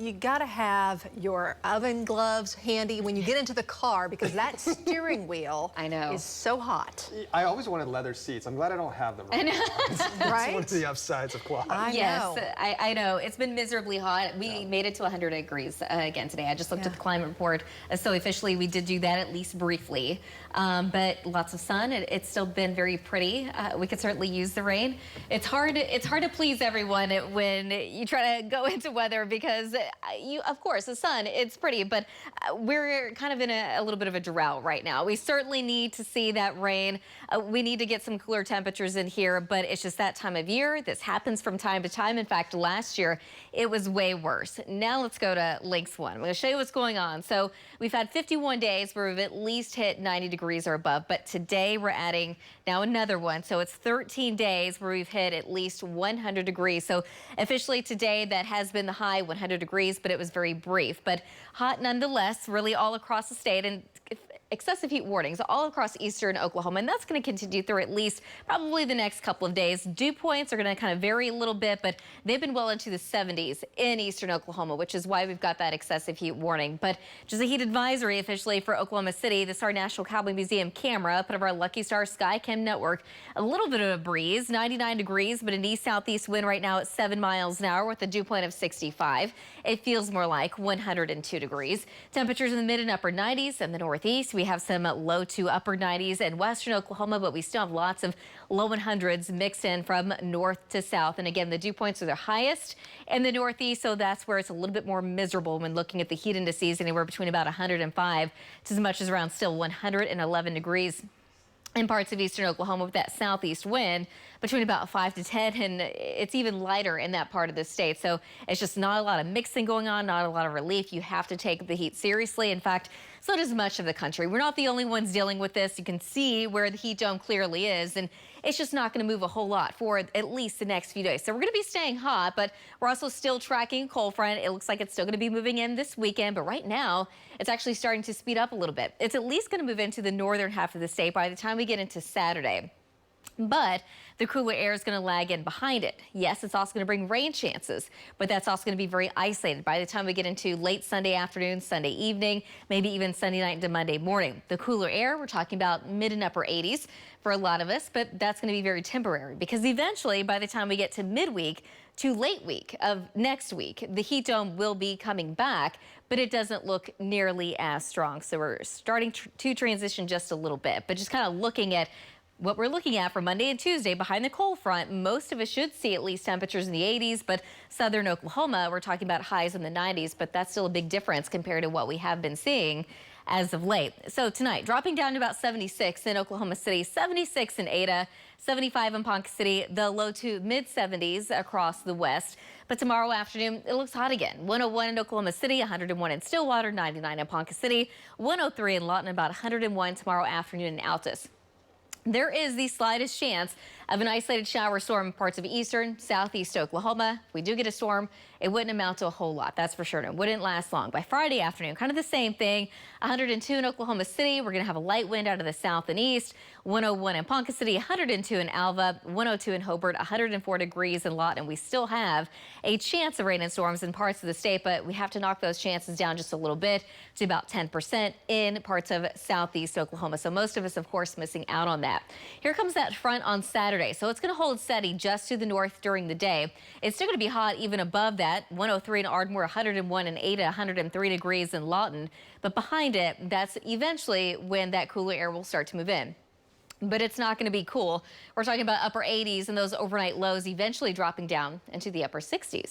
you got to have your oven gloves handy when you get into the car because that steering wheel I know. is so hot. I always wanted leather seats. I'm glad I don't have them right now. Right? It's one of the upsides of quad. Yes, I know. It's been miserably hot. We made it to 100 degrees again today. I just looked at the climate report. So officially, we did do that at least briefly. But lots of sun. It's still been very pretty. We could certainly use the rain. It's hard to please everyone when you try to go into weather because of course, the sun, it's pretty, but we're kind of in a little bit of a drought right now. We certainly need to see that rain. We need to get some cooler temperatures in here, but it's just that time of year. This happens from time to time. In fact, last year, it was way worse. Now let's go to Lakes 1. I'm going to show you what's going on. So we've had 51 days where we've at least hit 90 degrees or above, but today we're adding now another one. So it's 13 days where we've hit at least 100 degrees. So officially today, that has been the high, 100 degrees, but it was very brief, but hot nonetheless, really all across the state. And excessive heat warnings all across eastern Oklahoma, and that's going to continue through at least probably the next couple of days. Dew points are going to kind of vary a little bit, but they've been well into the 70s in eastern Oklahoma, which is why we've got that excessive heat warning. But just a heat advisory officially for Oklahoma City. This is our National Cowboy Museum camera, part of our Lucky Star Skycam network. A little bit of a breeze, 99 degrees, but an east-southeast wind right now at 7 miles an hour with a dew point of 65. It feels more like 102 degrees. Temperatures in the mid and upper 90s in the northeast. We have some low to upper 90s in western Oklahoma, but we still have lots of low 100s mixed in from north to south. And again, the dew points are the highest in the northeast, so that's where it's a little bit more miserable when looking at the heat indices, anywhere between about 105 to as much as around still 111 degrees. In parts of eastern Oklahoma with that southeast wind between about 5 to 10, and it's even lighter in that part of the state. So it's just not a lot of mixing going on, not a lot of relief. You have to take the heat seriously. In fact, so does much of the country. We're not the only ones dealing with this. You can see where the heat dome clearly is, and it's just not going to move a whole lot for at least the next few days. So we're going to be staying hot, but we're also still tracking a cold front. It looks like it's still going to be moving in this weekend, but right now it's actually starting to speed up a little bit. It's at least going to move into the northern half of the state by the time we get into Saturday. But the cooler air is going to lag in behind it. Yes, it's also going to bring rain chances, but that's also going to be very isolated by the time we get into late Sunday afternoon, Sunday evening, maybe even Sunday night into Monday morning. The cooler air, we're talking about mid and upper 80s for a lot of us, but that's going to be very temporary because eventually by the time we get to midweek to late week of next week, the heat dome will be coming back, but it doesn't look nearly as strong. So we're starting to transition just a little bit, but just kind of looking at what we're looking at for Monday and Tuesday behind the cold front, most of us should see at least temperatures in the 80s, but southern Oklahoma, we're talking about highs in the 90s, but that's still a big difference compared to what we have been seeing as of late. So tonight, dropping down to about 76 in Oklahoma City, 76 in Ada, 75 in Ponca City, the low to mid 70s across the west. But tomorrow afternoon, it looks hot again. 101 in Oklahoma City, 101 in Stillwater, 99 in Ponca City, 103 in Lawton, about 101 tomorrow afternoon in Altus. There is the slightest chance of an isolated shower storm in parts of eastern, southeast Oklahoma. If we do get a storm, it wouldn't amount to a whole lot, that's for sure. It wouldn't last long. By Friday afternoon, kind of the same thing. 102 in Oklahoma City. We're going to have a light wind out of the south and east. 101 in Ponca City, 102 in Alva, 102 in Hobart, 104 degrees in Lawton. And we still have a chance of rain and storms in parts of the state, but we have to knock those chances down just a little bit to about 10% in parts of southeast Oklahoma. So most of us, of course, missing out on that. Here comes that front on Saturday. So it's going to hold steady just to the north during the day. It's still going to be hot even above that. 103 in Ardmore, 101 in Ada, 103 degrees in Lawton. But behind it, that's eventually when that cooler air will start to move in. But it's not going to be cool. We're talking about upper 80s and those overnight lows eventually dropping down into the upper 60s.